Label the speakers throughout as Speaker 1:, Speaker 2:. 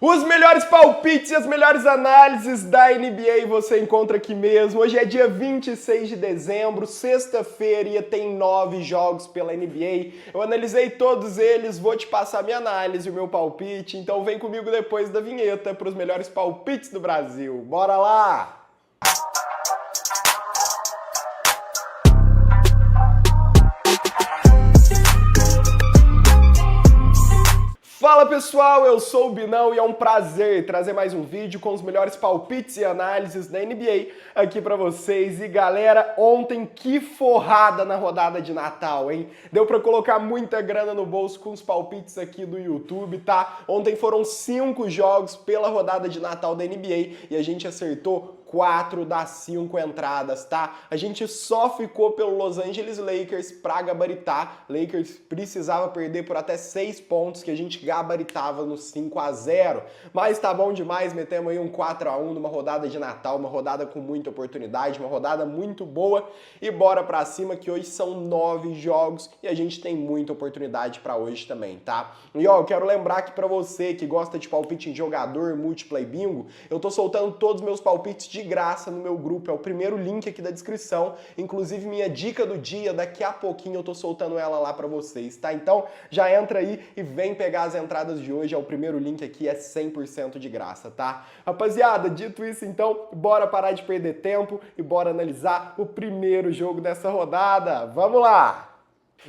Speaker 1: Os melhores palpites e as melhores análises da NBA você encontra aqui mesmo. Hoje é dia 26 de dezembro, sexta-feira, e tem 9 jogos pela NBA. Eu analisei todos eles, vou te passar minha análise, o meu palpite. Então vem comigo depois da vinheta para os melhores palpites do Brasil. Bora lá! Fala pessoal, eu sou o Binão e é um prazer trazer mais um vídeo com os melhores palpites e análises da NBA aqui pra vocês. E galera, ontem que forrada na rodada de Natal, hein? Deu pra colocar muita grana no bolso com os palpites aqui do YouTube, tá? Ontem foram 5 jogos pela rodada de Natal da NBA e a gente acertou 4 das 5 entradas, tá? A gente só ficou pelo Los Angeles Lakers pra gabaritar. Lakers precisava perder por até 6 pontos, que a gente gabaritava no 5-0. Mas tá bom demais, metemos aí um 4-1 numa rodada de Natal, uma rodada com muita oportunidade, uma rodada muito boa. E bora pra cima, que hoje são 9 jogos e a gente tem muita oportunidade pra hoje também, tá? E ó, eu quero lembrar que pra você que gosta de palpite em jogador, multiplay bingo, eu tô soltando todos os meus palpites de graça no meu grupo, é o primeiro link aqui da descrição, inclusive minha dica do dia, daqui a pouquinho eu tô soltando ela lá pra vocês, tá? Então já entra aí e vem pegar as entradas de hoje, é o primeiro link aqui, é 100% de graça, tá? Rapaziada, dito isso então, bora parar de perder tempo e bora analisar o primeiro jogo dessa rodada, vamos lá!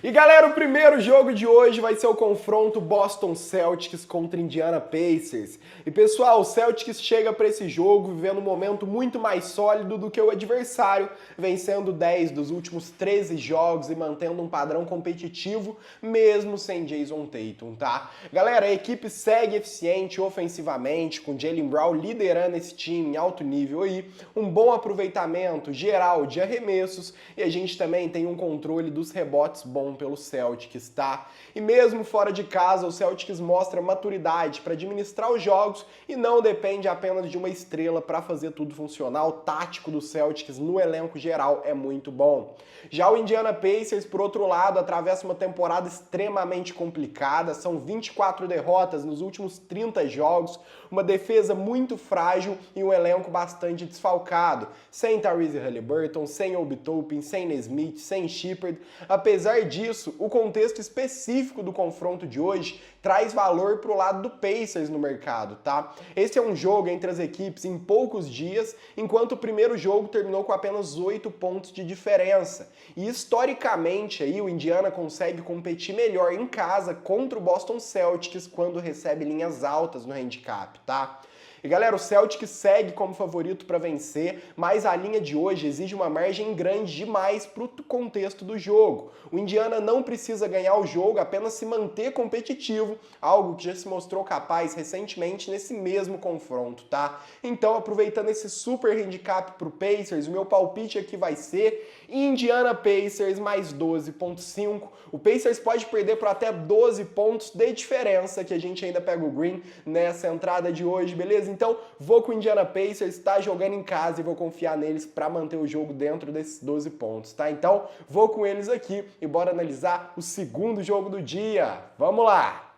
Speaker 1: E galera, o primeiro jogo de hoje vai ser o confronto Boston Celtics contra Indiana Pacers. E pessoal, o Celtics chega para esse jogo vivendo um momento muito mais sólido do que o adversário, vencendo 10 dos últimos 13 jogos e mantendo um padrão competitivo, mesmo sem Jason Tatum, tá? Galera, a equipe segue eficiente ofensivamente, com Jaylen Brown liderando esse time em alto nível aí, um bom aproveitamento geral de arremessos e a gente também tem um controle dos rebotes bom pelo Celtics, tá? E mesmo fora de casa, o Celtics mostra maturidade para administrar os jogos e não depende apenas de uma estrela para fazer tudo funcionar. O tático do Celtics no elenco geral é muito bom. Já o Indiana Pacers, por outro lado, atravessa uma temporada extremamente complicada, são 24 derrotas nos últimos 30 jogos, uma defesa muito frágil e um elenco bastante desfalcado, sem Tyrese Haliburton, sem Obi Toppin, sem Nesmith, sem Shepherd. Apesar disso, o contexto específico do confronto de hoje traz valor para o lado do Pacers no mercado, tá? Esse é um jogo entre as equipes em poucos dias, enquanto o primeiro jogo terminou com apenas 8 pontos de diferença. E historicamente aí o Indiana consegue competir melhor em casa contra o Boston Celtics quando recebe linhas altas no handicap, tá? E galera, o Celtics segue como favorito para vencer, mas a linha de hoje exige uma margem grande demais para o contexto do jogo. O Indiana não precisa ganhar o jogo, apenas se manter competitivo, algo que já se mostrou capaz recentemente nesse mesmo confronto, tá? Então, aproveitando esse super handicap para o Pacers, o meu palpite aqui vai ser Indiana Pacers mais 12.5. O Pacers pode perder por até 12 pontos de diferença, que a gente ainda pega o green nessa entrada de hoje, beleza? Então, vou com o Indiana Pacers, tá jogando em casa e vou confiar neles para manter o jogo dentro desses 12 pontos, tá? Então, vou com eles aqui e bora analisar o segundo jogo do dia. Vamos lá!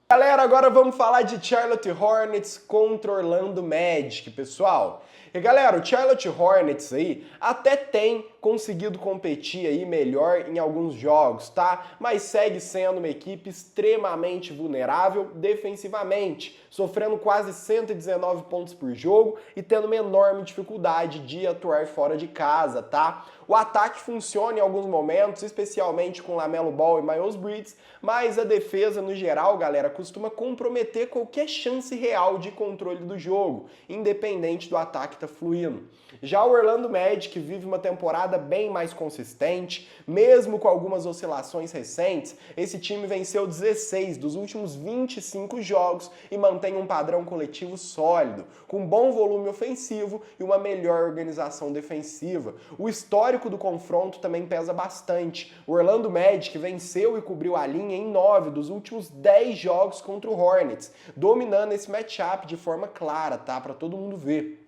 Speaker 1: Galera, agora vamos falar de Charlotte Hornets contra Orlando Magic, pessoal. E galera, o Charlotte Hornets aí até tem conseguido competir aí melhor em alguns jogos, tá? Mas segue sendo uma equipe extremamente vulnerável defensivamente, sofrendo quase 119 pontos por jogo e tendo uma enorme dificuldade de atuar fora de casa, tá? O ataque funciona em alguns momentos, especialmente com LaMelo Ball e Miles Bridges, mas a defesa no geral, galera, costuma comprometer qualquer chance real de controle do jogo, independente do ataque tá fluindo. Já o Orlando Magic vive uma temporada bem mais consistente, mesmo com algumas oscilações recentes, esse time venceu 16 dos últimos 25 jogos e mantém um padrão coletivo sólido, com bom volume ofensivo e uma melhor organização defensiva. O histórico do confronto também pesa bastante. O Orlando Magic venceu e cobriu a linha em 9 dos últimos 10 jogos contra o Hornets, dominando esse matchup de forma clara, tá? Para todo mundo ver.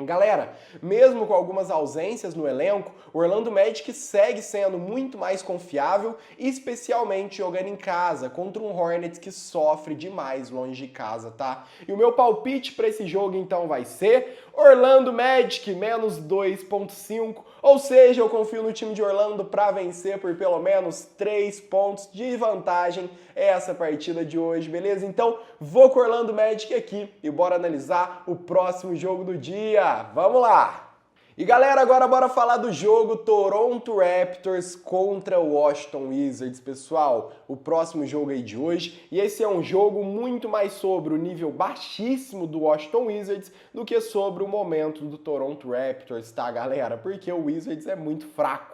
Speaker 1: Galera, mesmo com algumas ausências no elenco, o Orlando Magic segue sendo muito mais confiável, especialmente jogando em casa, contra um Hornets que sofre demais longe de casa, tá? E o meu palpite para esse jogo então vai ser Orlando Magic menos 2,5, ou seja, eu confio no time de Orlando para vencer por pelo menos 3 pontos de vantagem essa partida de hoje, beleza? Então, vou com o Orlando Magic aqui e bora analisar o próximo jogo do dia. Vamos lá! E galera, agora bora falar do jogo Toronto Raptors contra o Washington Wizards, pessoal. O próximo jogo aí de hoje, e esse é um jogo muito mais sobre o nível baixíssimo do Washington Wizards do que sobre o momento do Toronto Raptors, tá, galera? Porque o Wizards é muito fraco.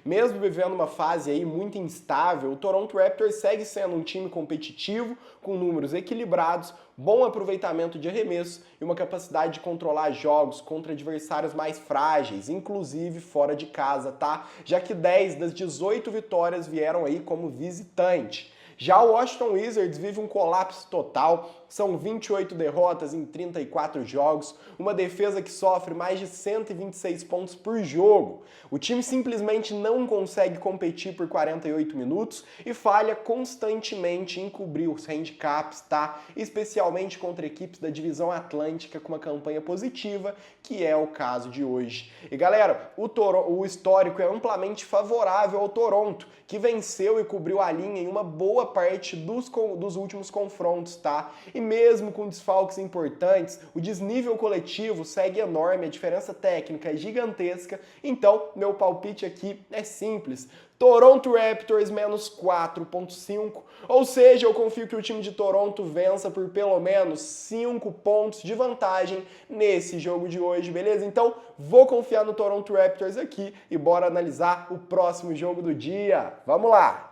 Speaker 1: Mesmo vivendo uma fase aí muito instável, o Toronto Raptors segue sendo um time competitivo, com números equilibrados, bom aproveitamento de arremesso e uma capacidade de controlar jogos contra adversários mais frágeis, inclusive fora de casa, tá? Já que 10 das 18 vitórias vieram aí como visitante. Já o Washington Wizards vive um colapso total, são 28 derrotas em 34 jogos, uma defesa que sofre mais de 126 pontos por jogo. O time simplesmente não consegue competir por 48 minutos e falha constantemente em cobrir os handicaps, tá? Especialmente contra equipes da divisão Atlântica com uma campanha positiva, que é o caso de hoje. E galera, o histórico é amplamente favorável ao Toronto, que venceu e cobriu a linha em uma boa parte dos últimos confrontos, tá? E mesmo com desfalques importantes, o desnível coletivo segue enorme, a diferença técnica é gigantesca, então meu palpite aqui é simples. Toronto Raptors menos 4,5, ou seja, eu confio que o time de Toronto vença por pelo menos 5 pontos de vantagem nesse jogo de hoje, beleza? Então, vou confiar no Toronto Raptors aqui e bora analisar o próximo jogo do dia. Vamos lá!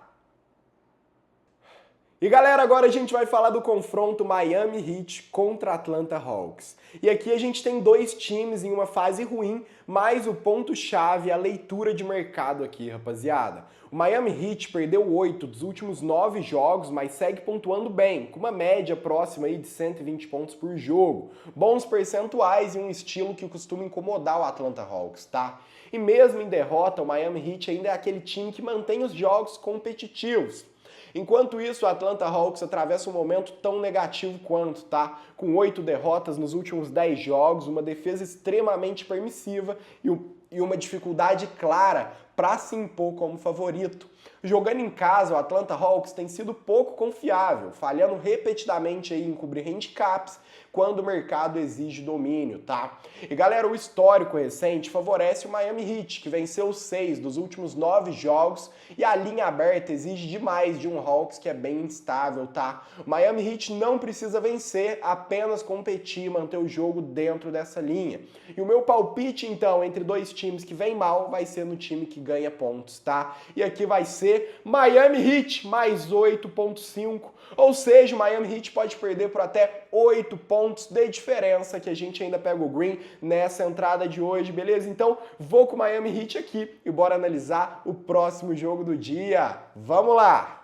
Speaker 1: E galera, agora a gente vai falar do confronto Miami Heat contra Atlanta Hawks. E aqui a gente tem dois times em uma fase ruim, mas o ponto-chave é a leitura de mercado aqui, rapaziada. O Miami Heat perdeu 8 dos últimos 9 jogos, mas segue pontuando bem, com uma média próxima aí de 120 pontos por jogo. Bons percentuais e um estilo que costuma incomodar o Atlanta Hawks, tá? E mesmo em derrota, o Miami Heat ainda é aquele time que mantém os jogos competitivos. Enquanto isso, o Atlanta Hawks atravessa um momento tão negativo quanto, tá? Com 8 derrotas nos últimos 10 jogos, uma defesa extremamente permissiva e uma dificuldade clara para se impor como favorito. Jogando em casa, o Atlanta Hawks tem sido pouco confiável, falhando repetidamente aí em cobrir handicaps quando o mercado exige domínio, tá? E galera, o histórico recente favorece o Miami Heat, que venceu 6 dos últimos 9 jogos e a linha aberta exige demais de um Hawks que é bem instável, tá? O Miami Heat não precisa vencer, apenas competir e manter o jogo dentro dessa linha. E o meu palpite, então, entre dois times que vem mal, vai ser no time que ganha pontos, tá? E aqui vai ser Miami Heat mais 8,5, ou seja, o Miami Heat pode perder por até 8 pontos de diferença, que a gente ainda pega o green nessa entrada de hoje, beleza? Então, vou com o Miami Heat aqui e bora analisar o próximo jogo do dia. Vamos lá!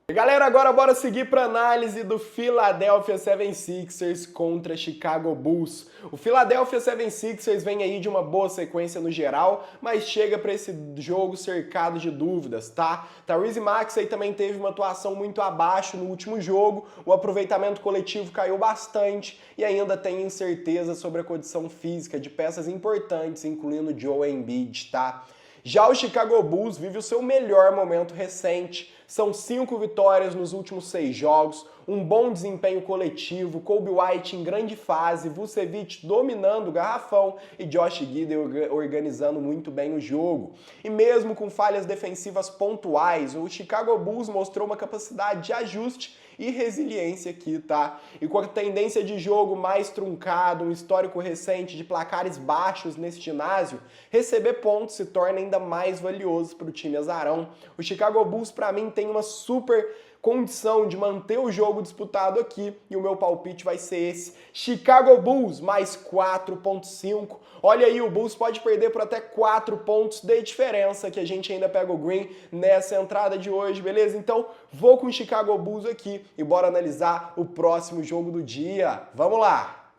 Speaker 1: E galera, agora bora seguir para análise do Philadelphia 76ers contra Chicago Bulls. O Philadelphia 76ers vem aí de uma boa sequência no geral, mas chega para esse jogo cercado de dúvidas, tá? Tyrese Maxey também teve uma atuação muito abaixo no último jogo, o aproveitamento coletivo caiu bastante e ainda tem incerteza sobre a condição física de peças importantes, incluindo Joel Embiid, tá? Já o Chicago Bulls vive o seu melhor momento recente. São 5 vitórias nos últimos 6 jogos, um bom desempenho coletivo, Kobe White em grande fase, Vucevic dominando o garrafão e Josh Giddey organizando muito bem o jogo. E mesmo com falhas defensivas pontuais, o Chicago Bulls mostrou uma capacidade de ajuste e resiliência aqui, tá? E com a tendência de jogo mais truncado, um histórico recente de placares baixos nesse ginásio, receber pontos se torna ainda mais valioso para o time azarão. O Chicago Bulls, para mim, tem uma super condição de manter o jogo disputado aqui e o meu palpite vai ser esse. Chicago Bulls mais 4,5. Olha aí, o Bulls pode perder por até 4 pontos de diferença, que a gente ainda pega o green nessa entrada de hoje, beleza? Então, vou com o Chicago Bulls aqui e bora analisar o próximo jogo do dia. Vamos lá!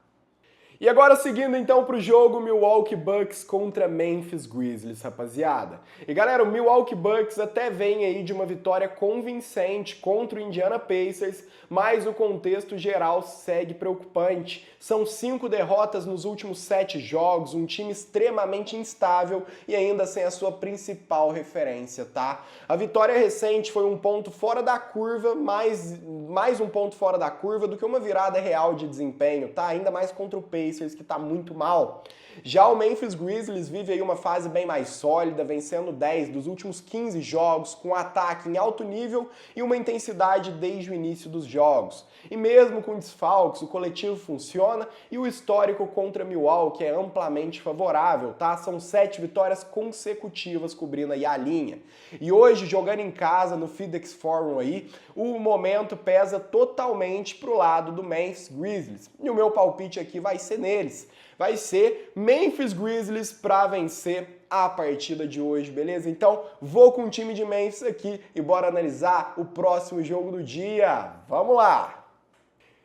Speaker 1: E agora seguindo então para o jogo Milwaukee Bucks contra Memphis Grizzlies, rapaziada. E galera, o Milwaukee Bucks até vem aí de uma vitória convincente contra o Indiana Pacers, mas o contexto geral segue preocupante. São 5 derrotas nos últimos 7 jogos, um time extremamente instável e ainda sem a sua principal referência, tá? A vitória recente foi um ponto fora da curva, mais um ponto fora da curva do que uma virada real de desempenho, tá? Ainda mais contra o Pacers, que tá muito mal. Já o Memphis Grizzlies vive aí uma fase bem mais sólida, vencendo 10 dos últimos 15 jogos, com ataque em alto nível e uma intensidade desde o início dos jogos. E mesmo com desfalques, o coletivo funciona e o histórico contra Milwaukee é amplamente favorável, tá? São 7 vitórias consecutivas cobrindo aí a linha. E hoje, jogando em casa, no FedEx Forum aí, o momento pesa totalmente pro lado do Memphis Grizzlies. E o meu palpite aqui vai ser neles. Vai ser Memphis Grizzlies para vencer a partida de hoje, beleza? Então, vou com o time de Memphis aqui e bora analisar o próximo jogo do dia. Vamos lá!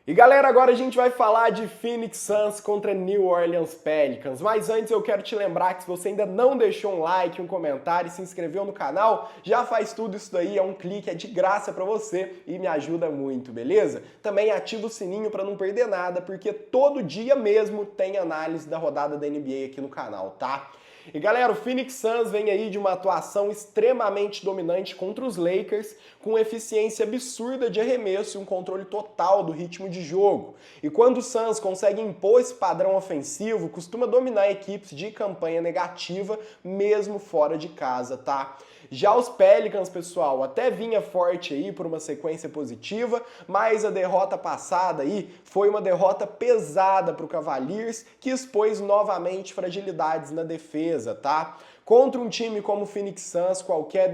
Speaker 1: E galera, agora a gente vai falar de Phoenix Suns contra New Orleans Pelicans, mas antes eu quero te lembrar que se você ainda não deixou um like, um comentário e se inscreveu no canal, já faz tudo isso daí, é um clique, é de graça pra você e me ajuda muito, beleza? Também ativa o sininho pra não perder nada, porque todo dia mesmo tem análise da rodada da NBA aqui no canal, tá? E galera, o Phoenix Suns vem aí de uma atuação extremamente dominante contra os Lakers, com eficiência absurda de arremesso e um controle total do ritmo de jogo. E quando o Suns consegue impor esse padrão ofensivo, costuma dominar equipes de campanha negativa, mesmo fora de casa, tá? Já os Pelicans, pessoal, até vinha forte aí por uma sequência positiva, mas a derrota passada aí foi uma derrota pesada para o Cavaliers, que expôs novamente fragilidades na defesa, tá? Contra um time como o Phoenix Suns, qualquer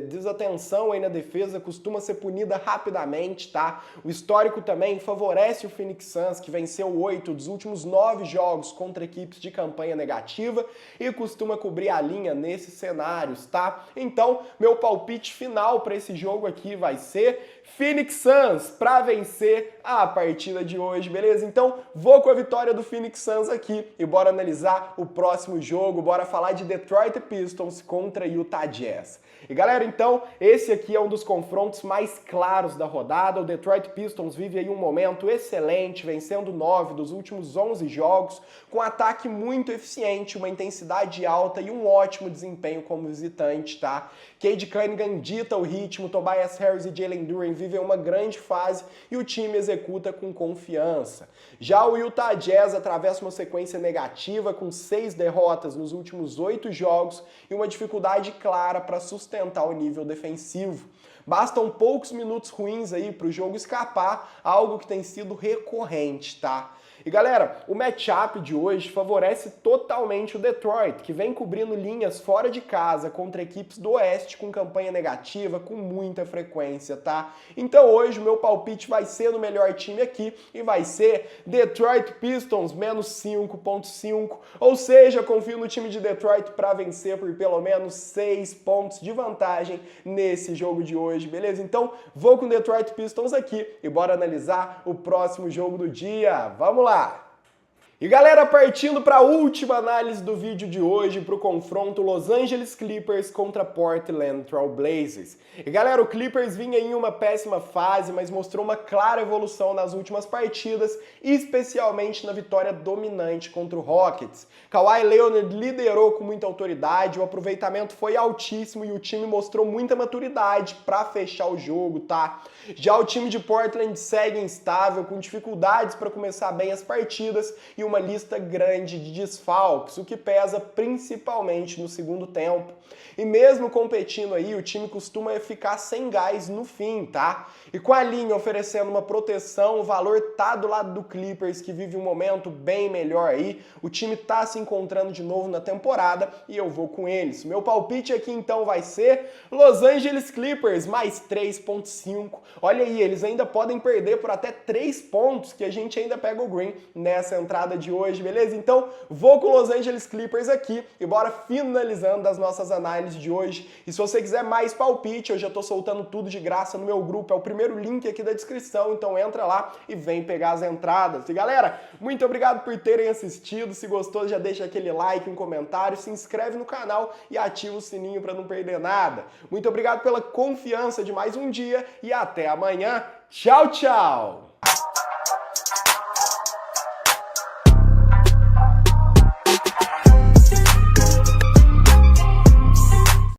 Speaker 1: desatenção aí na defesa costuma ser punida rapidamente, tá? O histórico também favorece o Phoenix Suns, que venceu 8 dos últimos 9 jogos contra equipes de campanha negativa e costuma cobrir a linha nesses cenários, tá? Então, meu palpite final para esse jogo aqui vai ser Phoenix Suns para vencer a partida de hoje, beleza? Então, vou com a vitória do Phoenix Suns aqui e bora analisar o próximo jogo, bora falar de Detroit Pistons contra Utah Jazz. E galera, então, esse aqui é um dos confrontos mais claros da rodada. O Detroit Pistons vive aí um momento excelente, vencendo 9 dos últimos 11 jogos, com ataque muito eficiente, uma intensidade alta e um ótimo desempenho como visitante, tá? Cade Cunningham dita o ritmo, Tobias Harris e Jalen Duren vivem uma grande fase e o time executa com confiança. Já o Utah Jazz atravessa uma sequência negativa com 6 derrotas nos últimos 8 jogos e uma dificuldade clara para sustentar o nível defensivo. Bastam poucos minutos ruins aí para o jogo escapar, algo que tem sido recorrente, tá? E galera, o matchup de hoje favorece totalmente o Detroit, que vem cobrindo linhas fora de casa contra equipes do Oeste com campanha negativa com muita frequência, tá? Então hoje o meu palpite vai ser no melhor time aqui e vai ser Detroit Pistons menos 5.5, ou seja, confio no time de Detroit para vencer por pelo menos 6 pontos de vantagem nesse jogo de hoje, beleza? Então vou com Detroit Pistons aqui e bora analisar o próximo jogo do dia. Vamos lá! E galera, partindo para a última análise do vídeo de hoje, para o confronto Los Angeles Clippers contra Portland Trail Blazers. E galera, o Clippers vinha em uma péssima fase, mas mostrou uma clara evolução nas últimas partidas, especialmente na vitória dominante contra o Rockets. Kawhi Leonard liderou com muita autoridade, o aproveitamento foi altíssimo e o time mostrou muita maturidade para fechar o jogo, tá? Já o time de Portland segue instável, com dificuldades para começar bem as partidas e uma lista grande de desfalques, o que pesa principalmente no segundo tempo. E mesmo competindo aí, o time costuma ficar sem gás no fim, tá? E com a linha oferecendo uma proteção, o valor tá do lado do Clippers, que vive um momento bem melhor aí. O time tá se encontrando de novo na temporada e eu vou com eles. Meu palpite aqui então vai ser Los Angeles Clippers mais 3.5. Olha aí, eles ainda podem perder por até 3 pontos, que a gente ainda pega o green nessa entrada rodada de hoje, beleza? Então, vou com o Los Angeles Clippers aqui e bora finalizando as nossas análises de hoje. E se você quiser mais palpite, eu já tô soltando tudo de graça no meu grupo, é o primeiro link aqui da descrição, então entra lá e vem pegar as entradas. E galera, muito obrigado por terem assistido, se gostou já deixa aquele like, um comentário, se inscreve no canal e ativa o sininho para não perder nada. Muito obrigado pela confiança de mais um dia e até amanhã. Tchau, tchau!